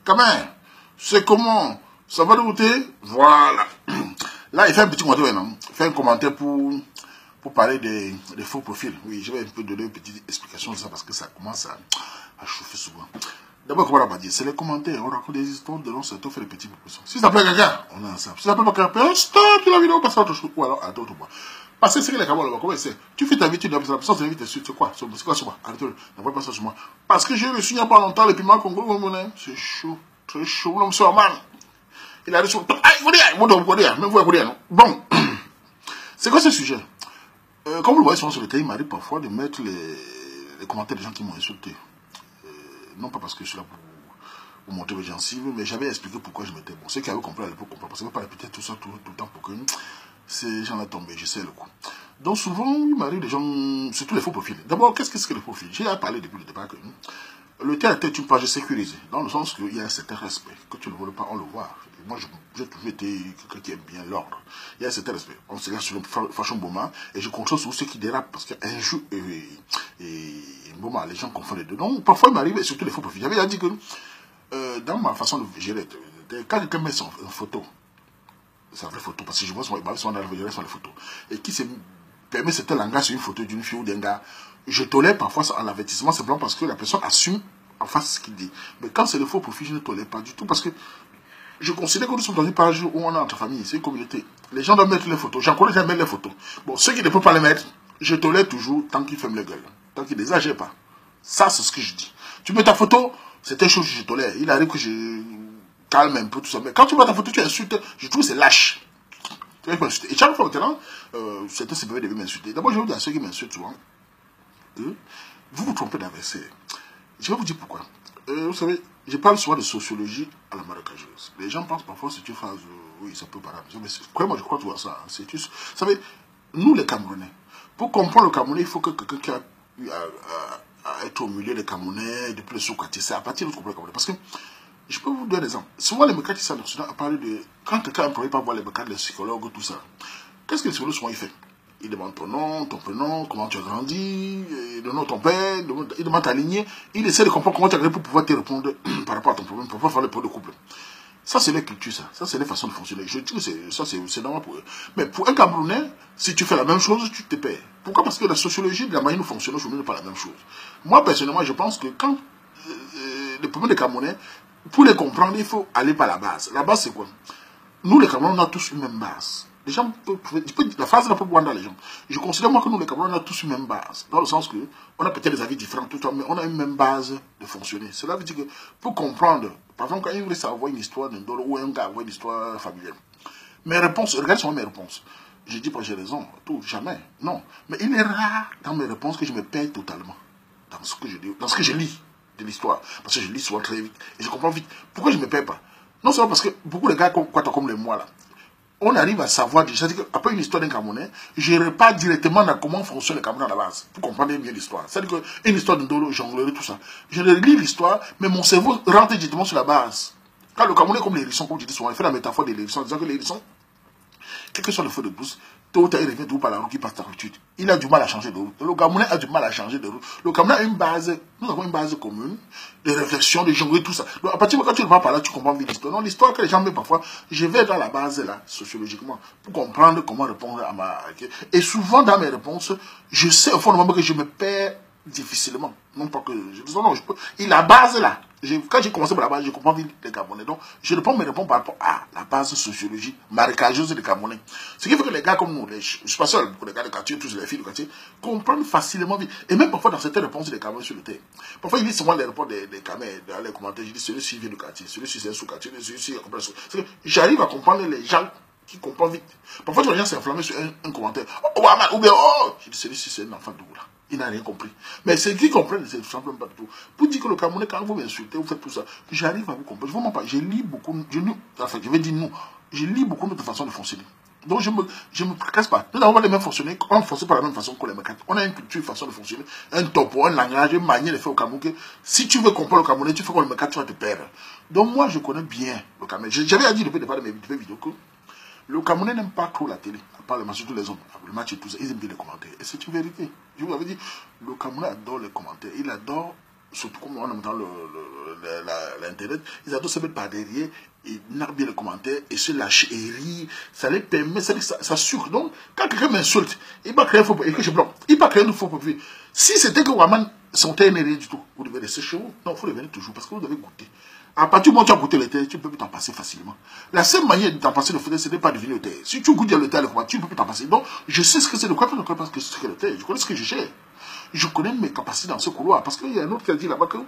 Quand même, c'est comment? Ça va de côté? Voilà. Là, il fait un petit commentaire maintenant. Il fait un commentaire pour parler des faux profils. Oui, je vais un peu donner une petite explication de ça parce que ça commence à chauffer souvent. D'abord, comment on va dire? C'est les commentaires. On raconte des histoires de l'on se fait des petites propositions. Si ça plaît à quelqu'un, on est ensemble. Si ça plaît pas à quelqu'un, stop la vidéo, passe à autre chose. Ou alors à d'autres mois. Parce que c'est que les camarades, comment c'est? Tu fais ta vie, tu dois la personne t'invite dessus. C'est quoi? C'est quoi sur moi? Arrête-le. N'envoie pas ça sur moi. Parce que j'ai reçu il n'y a pas longtemps les piments Congo, c'est chaud. Très chaud. L'homme sur man. Il a reçu. Aïe, vous dites, même vous, non? Bon. C'est quoi ce sujet? Comme vous le voyez sur le terrain, il m'arrive parfois de mettre les commentaires des gens qui m'ont insulté. Non pas parce que je suis là pour montrer mes gencives, mais j'avais expliqué pourquoi je m'étais bon. Ceux qui avaient compris à l'époque comprennent. Parce que je ne vais pas répéter tout ça tout le temps pour que ces gens-là tombent. Je sais le coup. Donc souvent, il m'arrive des gens, surtout les faux profils. D'abord, qu'est-ce que c'est que les profils? J'ai parlé depuis le départ que le terre est une page sécurisée, dans le sens qu'il y a un certain respect. Que tu ne le vois pas, on le voit. Et moi, j'ai toujours été quelqu'un qui aime bien l'ordre. Il y a un certain respect. On se regarde sur le fashion moment et je contrôle sur ceux qui dérapent parce qu'un jour et moment, les gens confondent les deux. Donc, parfois, il m'arrive, et surtout les faux profils. J'avais déjà dit que dans ma façon de gérer, quand quelqu'un met son photo, sa vraie photo, parce que je vois son les photos, et qui se permet certain langage sur une photo d'une fille ou d'un gars, je tolère parfois ça en avertissement simplement parce que la personne assume en face ce qu'il dit. Mais quand c'est le faux profil, je ne tolère pas du tout parce que je considère que nous sommes dans une page où on est entre famille, c'est une communauté. Les gens doivent mettre les photos. J'encourage à mettre les photos. Bon, ceux qui ne peuvent pas les mettre, je tolère toujours tant qu'ils ferment les gueules. Tant qu'ils n'exagèrent pas. Ça, c'est ce que je dis. Tu mets ta photo, c'est une chose que je tolère. Il arrive que je calme un peu tout ça. Mais quand tu vois ta photo, tu insultes, je trouve que c'est lâche. Et chaque fois maintenant, certains se peuvent m'insulter. D'abord, je vais vous dire à ceux qui m'insultent souvent, vous vous trompez d'adversaire. Je vais vous dire pourquoi. Vous savez, je parle souvent de sociologie à la marécageuse. Les gens pensent parfois que c'est une phrase, oui, ça peut paraître. Mais moi, je crois tout à ça. Vous savez, nous les Camerounais, pour comprendre le Camerounais, il faut que quelqu'un qui a eu à être au milieu des Camerounais, depuis le sous-quartier, c'est à partir de ce qu'on peut le Camerounais. Parce que, je peux vous donner des exemples. Souvent, les mécanismes internationaux a parlé de, quand quelqu'un a employé par voir les mécanismes, les psychologues, tout ça, qu'est-ce que les psychologues souvent ils font? Il demande ton nom, ton prénom, comment tu as grandi, le nom de ton père, il demande ta lignée. Il essaie de comprendre comment tu as grandi pour pouvoir te répondre par rapport à ton problème, pour pouvoir faire le problème de couple. Ça, c'est les cultures, ça. Ça, c'est les façons de fonctionner. Je dis que c'est normal pour eux. Mais pour un Camerounais, si tu fais la même chose, tu te perds. Pourquoi? Parce que la sociologie de la manière dont nous fonctionnons aujourd'hui n'est pas la même chose. Moi, personnellement, je pense que quand les problèmes des Camerounais, pour les comprendre, il faut aller par la base. La base, c'est quoi? Nous, les Camerounais, on a tous une même base. Les gens peuvent, la phrase n'a pas pouvoir dans les gens. Je considère moi que nous, les Camerounais, on a tous une même base. Dans le sens que, on a peut-être des avis différents tout le temps, mais on a une même base de fonctionner. Cela veut dire que, pour comprendre, par exemple, quand il voulait savoir une histoire d'un dolo ou un gars avoir une histoire familiale, mes réponses, regarde sur mes réponses. Je dis pas que j'ai raison, tout, jamais, non. Mais il est rare dans mes réponses que je me perds totalement dans ce que je dis, dans ce que je lis de l'histoire. Parce que je lis souvent très vite et je comprends vite. Pourquoi je me perds pas? Non seulement parce que beaucoup de gars comme les moi là, on arrive à savoir, c'est-à-dire qu'après une histoire d'un Camerounais, je n'irai pas directement dans comment fonctionne le Cameroun à la base, pour comprendre bien l'histoire. C'est-à-dire qu'une histoire d'un dolo, jonglerie, tout ça. Je lis l'histoire, mais mon cerveau rentre directement sur la base. Quand le Camerounais, comme les hérissons, comme je dis souvent, il fait la métaphore des hérissons, en disant que les hérissons, quel que soit le feu de brousse, tôt ou tard, il revient toujours par la route qui passe par l'habitude. Il a du mal à changer de route. Le Camerounais a du mal à changer de route. Le Camerounais a une base, nous avons une base commune, de réflexion, de jonglerie, tout ça. Donc, à partir de quand tu le vois par là, tu comprends vite l'histoire. Non, l'histoire que les gens mettent parfois, je vais dans la base là, sociologiquement, pour comprendre comment répondre à ma. Et souvent, dans mes réponses, je sais au fond de moi que je me perds difficilement. Non pas que non, je peux. Et la base là, quand j'ai commencé par la base, je comprends vite les Camerounais. Donc, je réponds par rapport à la base sociologie marécageuse des Camerounais. Ce qui fait que les gars comme nous, je ne suis pas seul, pour les gars de quartier, tous les filles de quartier, comprennent facilement vite. Et même parfois dans certaines réponses des Camerounais sur le terrain. Parfois, ils lisent souvent les réponses des Camerounais, dans les commentaires, je dis celui-ci vient du quartier, celui-ci c'est un sous-quartier, celui-ci est complètement. J'arrive à comprendre les gens qui comprennent vite. Parfois, les gens s'inflamment sur un commentaire. Oh, ou bien, oh, je dis celui-ci c'est un enfant de là. Il n'a rien compris. Mais ceux qui comprennent, c'est tout simplement pas du tout. Pour dire que le Camerounais, quand vous m'insultez, vous faites tout ça, j'arrive à vous comprendre. Je ne pas. Je lis beaucoup, je vais dire nous, je lis beaucoup notre façon de fonctionner. Donc je me casse pas. Nous n'avons pas les mêmes fonctionner, on ne fonctionne pas de la même façon que les mécanismes. On a une culture, une façon de fonctionner, un topo, un langage, une manière de faire au Cameroun. Si tu veux comprendre le Camerounais, tu fais comme le mécanisme, tu vas te perdre. Donc moi, je connais bien le Camerounais. J'avais dit depuis le départ de mes vidéos que le Camerounais n'aime pas trop la télé, à part le match, surtout les hommes, le match et tout ça, ils aiment bien les commentaires. Et c'est une vérité. Je vous avais dit, le Camerounais adore les commentaires, il adore surtout comme on est dans l'Internet, ils adorent se mettre par derrière et narguer les commentaires et se lâcher et rire. Ça les permet, ça sucre. Donc, quand quelqu'un m'insulte, il va créer un faux profil, et que je bloque, il va créer un faux profil. Si c'était que Waman sont rien du tout, vous devez rester chez vous. Non, il faut revenir toujours parce que vous devez goûter. À partir du moment où tu as goûté le thé, tu ne peux plus t'en passer facilement. La seule manière de t'en passer le thé, ce n'est pas de devenir le thé. Si tu goûtes le thé, tu ne peux plus t'en passer. Donc, je sais ce que c'est de quoi, je ne connais pas ce que c'est le thé. Je connais ce que je gère. Je connais mes capacités dans ce couloir. Parce qu'il y a un autre qui a dit là-bas que, vous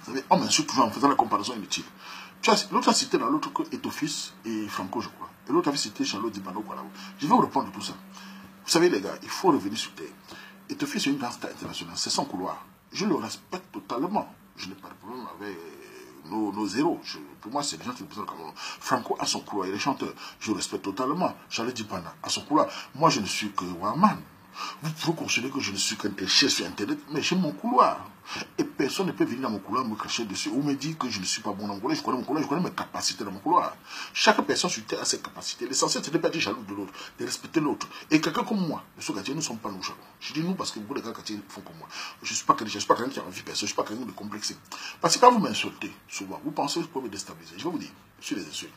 savez, on m'insulte toujours en faisant la comparaison inutile. L'autre a cité dans l'autre que Etofis et Franco, je crois. Et l'autre avait cité Charlotte Dibano. Voilà. Je vais vous répondre de tout ça. Vous savez, les gars, il faut revenir sur terre. Etofis est une grande star internationale. C'est son couloir. Je le respecte totalement. Je n'ai pas de problème avec nos héros. Pour moi, c'est des gens qui représentent le Cameroun. Franco a son couloir. Il est chanteur. Je le respecte totalement. Charlotte Dibana a son couloir. Moi, je ne suis que Waman. Vous pouvez considérer que je ne suis qu'un déchet sur Internet, mais j'ai mon couloir. Et personne ne peut venir dans mon couloir me cracher dessus ou me dire que je ne suis pas bon dans mon couloir. Je connais mon couloir, je connais mes capacités dans mon couloir. Chaque personne sur Terre a ses capacités. L'essentiel, ce n'est pas d'être jaloux de l'autre, de respecter l'autre. Et quelqu'un comme moi, les Gatiens ne sont pas nous jaloux. Je dis nous parce que beaucoup de gars Gatiens font comme moi. Je ne suis pas quelqu'un qui a envie personne, je ne suis pas quelqu'un de complexé. Parce que quand vous m'insultez, souvent, vous pensez que vous pouvez me déstabiliser. Je vais vous dire, sur les insultes.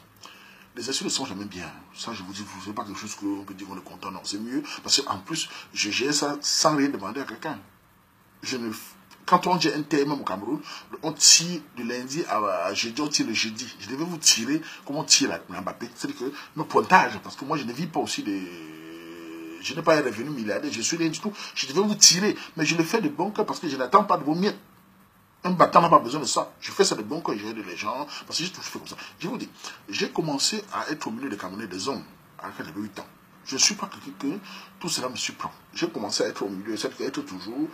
Les insultes ne sont jamais bien. Ça, je vous dis, ce n'est pas quelque chose qu'on peut dire qu'on est content. Non, c'est mieux. Parce qu'en plus, je gère ça sans rien demander à quelqu'un. Quand on dit un thème au Cameroun, on tire du lundi à jeudi, on tire le jeudi. Je devais vous tirer comme on tire la Mbappé. C'est-à-dire que nos pointages, parce que moi, je ne vis pas aussi de... Je n'ai pas un revenu milliardaire, je suis rien du tout. Je devais vous tirer, mais je le fais de bon cœur parce que je n'attends pas de vos miettes. Un battant n'a pas besoin de ça. Je fais ça de bon cœur, j'aide les gens, parce que j'ai toujours fait comme ça. Je vous dis, j'ai commencé à être au milieu des Camerounais, des hommes, à j'avais 8 ans. Je ne suis pas quelqu'un que tout cela me surprend. J'ai commencé à être au milieu, c'est-à-dire être toujours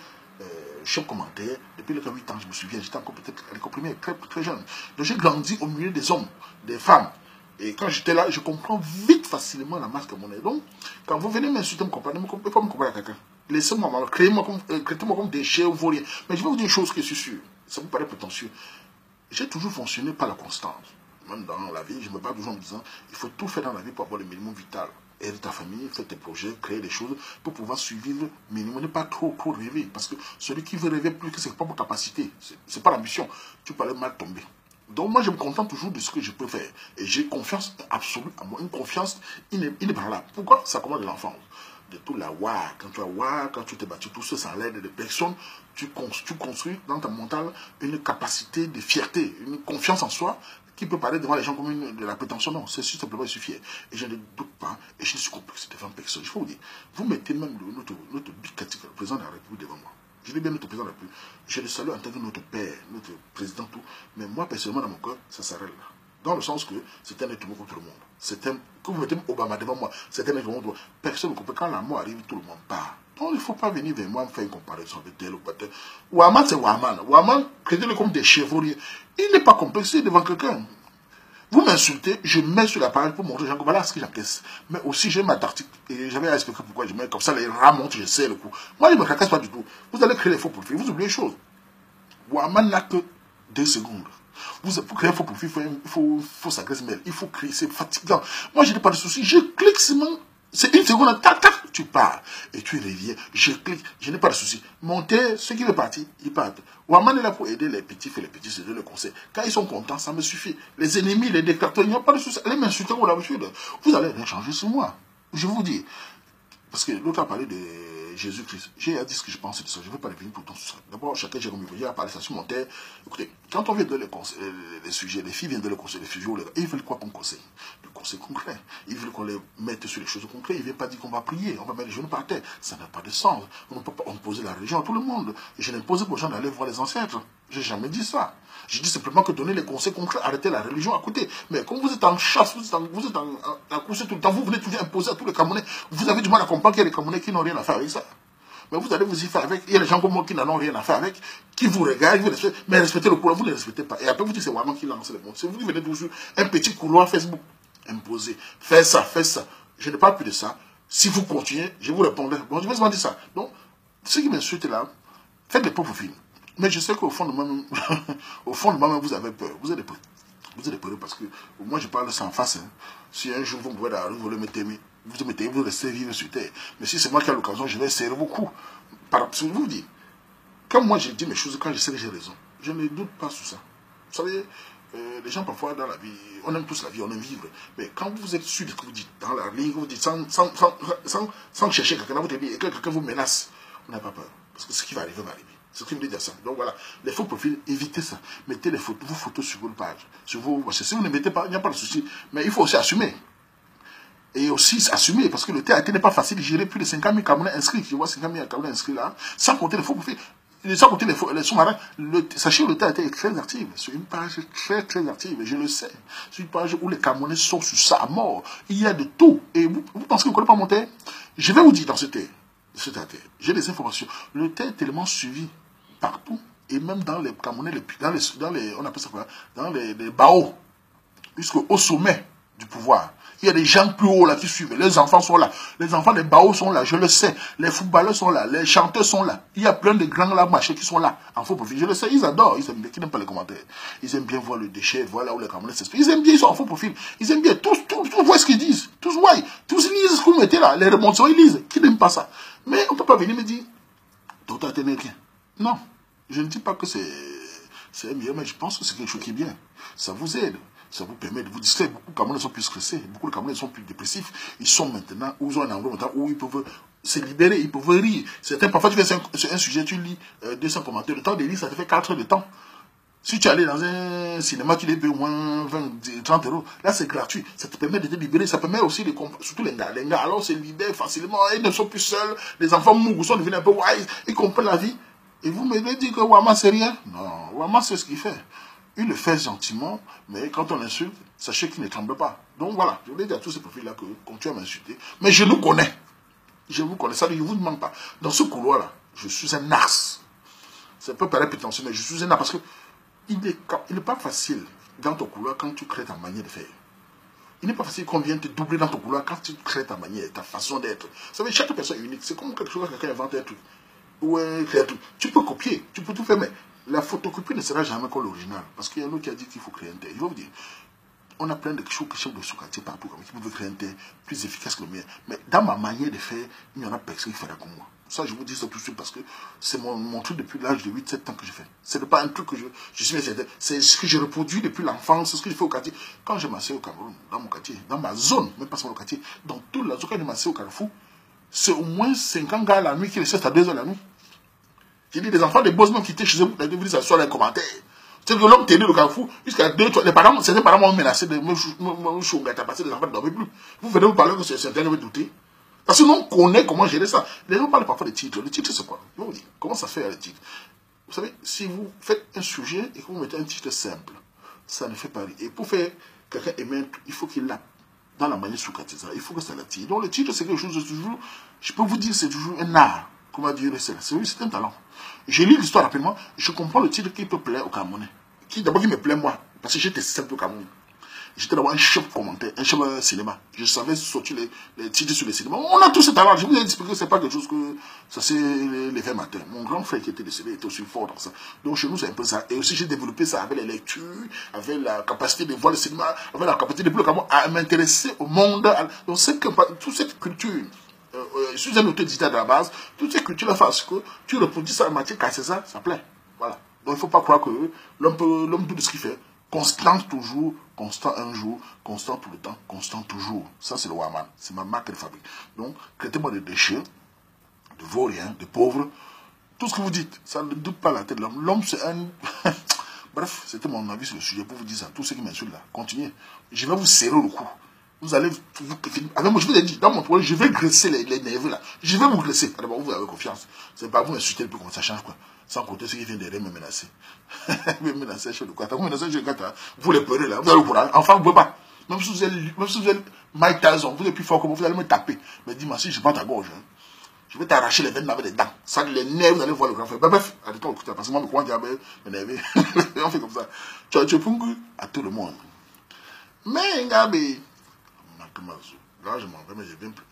chef commentaire. Depuis les 8 ans, je me souviens, j'étais encore peut-être à l'école primaire, très, très jeune. Donc j'ai grandi au milieu des hommes, des femmes. Et quand j'étais là, je comprends vite, facilement la masse camerounaise. Donc, quand vous venez m'insulter, me comprendre, ne me pouvez pas me comparer à quelqu'un. Laissez-moi, traitez-moi comme des chiens ou vauriens. Mais je vais vous dire une chose qui est sûre. Ça vous paraît prétentieux. J'ai toujours fonctionné par la constance. Même dans la vie, je me bats toujours en me disant, il faut tout faire dans la vie pour avoir le minimum vital. Aider ta famille, faire tes projets, créer des choses pour pouvoir suivre le minimum. Ne pas trop rêver. Parce que celui qui veut rêver plus que ses propres capacités, c'est pas l'ambition. Tu peux aller mal tomber. Donc moi, je me contente toujours de ce que je peux faire. Et j'ai confiance absolue à moi. Une confiance inébranlable. Pourquoi? Ça commence de l'enfance. De tout la quand tu t'es battu tout ça sans l'aide de personne, tu construis dans ta mental une capacité de fierté, une confiance en soi qui peut paraître devant les gens comme de la prétention. Non, c'est simplement, je suis fier. Et je ne doute pas, et je ne suis complexe devant personne. Je faut vous dire, vous mettez même notre bicatique, le président de la République devant moi. Je dis bien notre président de la République. Je le salue en tant que notre père, notre président, tout. Mais moi, personnellement, dans mon cœur, ça s'arrête là. Dans le sens que c'est un être humain contre le monde. Quand vous mettez Obama devant moi, c'est un être humain contre le monde. Personne ne comprend. Quand la mort arrive, tout le monde part. Donc il ne faut pas venir vers moi me faire une comparaison avec tel ou pas tel. Waman, c'est Waman. Waman, créez-le comme des chevaliers. Il n'est pas complexé devant quelqu'un. Vous m'insultez, je mets sur la parole pour montrer aux gens que voilà ce que j'encaisse. Mais aussi, j'ai ma tactique et j'avais à expliquer pourquoi je mets comme ça, les rats montent, je sais le coup. Moi, je ne me cacasse pas du tout. Vous allez créer les faux profils, vous oubliez une chose. Waman n'a que 2 secondes. Pour créer un faux profil, il faut s'agresser mail. Il faut créer, c'est fatigant. Moi, je n'ai pas de soucis. Je clique seulement. C'est 1 seconde, tac, tac, tu pars. Et tu reviens. Je clique, je n'ai pas de soucis. Monter, ceux qui veulent partir, ils partent. Waman est là pour aider les petits, faire les petits, c'est le conseil. Quand ils sont contents, ça me suffit. Les ennemis, les détracteurs, il n'y a pas de soucis. Allez m'insulter comme l'habitude. Vous allez rien changer sur moi. Je vous dis. Parce que l'autre a parlé de Jésus-Christ. J'ai dit ce que je pense de ça. Je ne vais pas revenir pour tout ça. D'abord, chacun j'ai comme il a parlé ça sur mon terre. Écoutez, quand on vient de les sujets, les filles viennent de le conseil, les sujets, ils veulent quoi comme conseil? Le conseil concret. Ils veulent qu'on les mette sur les choses concrètes. Ils ne viennent pas dire qu'on va prier, on va mettre les genoux par terre. Ça n'a pas de sens. On ne peut pas imposer la religion à tout le monde. Et je n'impose pas aux gens d'aller voir les ancêtres. Je n'ai jamais dit ça. Je dis simplement que donner les conseils concrets, arrêter la religion à côté. Mais comme vous êtes en chasse, vous êtes en course tout le temps, vous venez toujours imposer à tous les Camerounais. Vous avez du mal à comprendre qu'il y a des Camerounais qui n'ont rien à faire avec ça. Mais vous allez vous y faire avec. Il y a des gens comme moi qui n'en ont rien à faire avec, qui vous regardent, vous respectez, mais respectez le couloir, vous ne les respectez pas. Et après vous dites c'est vraiment qui lance le monde. C'est vous qui venez toujours un petit couloir Facebook imposé. Faites ça, faites ça. Je ne parle plus de ça. Si vous continuez, je vous répondrai. Bon, je vais vous dire ça. Donc, ceux qui m'insultent là, faites des propres films. Mais je sais qu'au fond de moi-même, au fond de moi-même, vous avez peur. Vous êtes peur parce que moi je parle ça en face. Hein. Si un jour vous me voyez dans la rue, vous vous restez vivre sur terre. Mais si c'est moi qui ai l'occasion, je vais serrer beaucoup. Par absolu, vous dire. Quand moi je dis mes choses, quand je sais que j'ai raison, je ne doute pas sur ça. Vous savez, les gens parfois dans la vie, on aime tous la vie, on aime vivre. Mais quand vous êtes sûr de ce que vous dites, dans la ligne, vous dites sans chercher quelqu'un, vous dites, et que quelqu'un vous menace, on n'a pas peur. Parce que ce qui va arriver va arriver. C'est ce qui me dit à ça. Donc voilà, les faux profils, évitez ça. Mettez les photos, vos photos sur vos pages. Sur vos, parce que si vous ne mettez pas, il n'y a pas de souci. Mais il faut aussi assumer. Et aussi assumer, parce que le TAT n'est pas facile de gérer plus de 50 000 Camerounais inscrits. Je vois 50 000 Camerounais inscrits là, sans compter les faux profils. Sans compter les sous-marins, sachez que le TAT est très actif. C'est une page très très active, je le sais. C'est une page où les Camerounais sont sur ça à mort. Il y a de tout. Et vous pensez que vous ne connaissez pas mon TAT? Je vais vous dire dans ce TAT, j'ai des informations. Le TAT est tellement suivi partout, et même dans les Camerounais, dans les on appelle ça quoi, dans les baos, jusqu'au sommet du pouvoir. Il y a des gens plus hauts là qui suivent. Les enfants sont là. Les enfants des baos sont là, je le sais. Les footballeurs sont là. Les chanteurs sont là. Il y a plein de grands là marchés qui sont là. En faux profil. Je le sais, ils adorent. Ils aiment bien. Qui n'aiment pas les commentaires. Ils aiment bien voir le déchet, voir là où les Camerounais s'expriment. Ils aiment bien, ils sont en faux profil. Ils aiment bien. Tous voient ce qu'ils disent. Tous voient. Tous lisent ce que vous mettez là. Les remontants, ils lisent. Qui n'aiment pas ça? Mais on ne peut pas venir me dire, Dr. Tene rien. Non. Je ne dis pas que c'est mieux, mais je pense que c'est quelque chose qui est bien. Ça vous aide. Ça vous permet de vous distraire. Beaucoup de Camerounais sont plus stressés. Beaucoup de Camerounais sont plus dépressifs. Ils sont maintenant, où ils ont un endroit où ils peuvent se libérer, ils peuvent rire. Certains, parfois, tu fais un sujet, tu lis 200 commentaires. Le temps de lire, ça te fait 4 heures de temps. Si tu es allé dans un cinéma, tu les payes au moins 20, 30 euros. Là, c'est gratuit. Ça te permet de te libérer. Ça permet aussi de surtout les gars. Les gars, alors, se libèrent facilement. Ils ne sont plus seuls. Les enfants mourent, sont devenus un peu wise. Ils comprennent la vie. Et vous me dites que Wama, c'est rien. Non, Wama, c'est ce qu'il fait. Il le fait gentiment, mais quand on insulte, sachez qu'il ne tremble pas. Donc voilà, je voulais dire à tous ces profils-là que, comme tu as m'insulté, mais je nous connais. Je vous connais, ça ne vous demande pas. Dans ce couloir-là, je suis un as. Ça peut paraître prétentieux, mais je suis un as parce que il n'est pas facile dans ton couloir quand tu crées ta manière de faire. Il n'est pas facile qu'on vienne te doubler dans ton couloir quand tu crées ta manière, ta façon d'être. Vous savez, chaque personne est unique. C'est comme quelque chose que quelqu'un invente un truc. Ou créer un truc. Tu peux copier, tu peux tout faire, mais la photocopie ne sera jamais comme l'original. Parce qu'il y a un autre qui a dit qu'il faut créer un thé. Je vais vous dire, on a plein de choses de sous-quartier partout, qui peuvent créer un thé plus efficace que le mien. Mais dans ma manière de faire, il y en a personne qui fera comme moi. Ça, je vous dis ça tout de suite parce que c'est mon truc depuis l'âge de 8-7 ans que je fais. Ce n'est pas un truc que je suis certain. C'est ce que je reproduis depuis l'enfance, c'est ce que je fais au quartier. Quand je m'assieds au Cameroun, dans mon quartier, dans ma zone, même pas seulement au quartier, dans toute la zone, quand je m'assieds au Carrefour, c'est au moins 50 gars la nuit qui restent à 2 heures la nuit. J'ai dit, les enfants des boss même qui étaient chez eux, vous dites ça sur les commentaires. C'est que l'homme tenait le Carrefour, jusqu'à 2-3, les parents, certains parents m'ont menacé de me chouer, t'as passé les enfants ne dormaient plus. Vous venez vous parler que certains veulent douter. Parce que nous, on connaît comment gérer ça. Les gens parlent parfois des titres. Le titre, c'est quoi? Je vous dis, comment ça fait le titre? Vous savez, si vous faites un sujet et que vous mettez un titre simple, ça ne fait pas rire. Et pour faire quelqu'un aimer un truc, il faut qu'il l'a dans la manière sous-cartisée. Il faut que ça l'attire. Donc le titre, c'est quelque chose de toujours, je peux vous dire, c'est toujours un art. Comment dire, c'est un talent. Je lis l'histoire rapidement, je comprends le titre qui peut plaire au Camerounais. D'abord, qui me plaît moi, parce que j'étais simple au Cameroun. J'étais d'abord un chef commentaire, un chef cinéma. Je savais sortir les titres sur les cinémas. On a tous ce talent. Je vous ai expliqué que ce n'est pas quelque chose que ça c'est l'effet matin. Mon grand frère qui était décédé était aussi fort dans ça. Donc chez nous, c'est un peu ça. Et aussi, j'ai développé ça avec les lectures, avec la capacité de voir le cinéma, avec la capacité de plus à m'intéresser au monde. Donc, toute cette culture, je suis un auteur digital de la base, toute cette culture-là fait que tu reproduis ça en matière cassée, ça plaît. Voilà. Donc il ne faut pas croire que l'homme tout de ce qu'il fait. Constant toujours, constant un jour, constant tout le temps, constant toujours. Ça, c'est le Waman. C'est ma marque de fabrique. Donc, traitez-moi de déchets, de vauriens, de pauvres. Tout ce que vous dites, ça ne doute pas la tête de l'homme. L'homme, c'est un... Bref, c'était mon avis sur le sujet pour vous dire ça. Tous ceux qui m'insultent là, continuez. Je vais vous serrer le cou. Vous allez... Avec moi, je vous ai dit, dans mon toile, je vais graisser les nerfs là. Je vais vous graisser. D'abord, vous avez confiance. C'est pas vous m'insulter, puis comment ça change quoi. Sans compter ceux qui viennent derrière me menacer. Me menacer chez le Qatar. Vous menacez chez le Qatar. Vous les pleurez là. Vous allez au courant. Enfin, vous ne pouvez pas. Même si vous êtes Mike Tyson, vous êtes plus fort que moi, vous allez me taper. Mais dis-moi, si je bats ta gorge, hein, je vais t'arracher les veines avec des dents. Ça, les nerfs, vous allez voir le grand frère. Bref, arrêtons écoutez, parce que moi, me crois qu'il m'énerver. On fait comme ça. Tu as pungu à tout le monde. Mais, Ngabé, là, je m'en vais, mais je viens plus.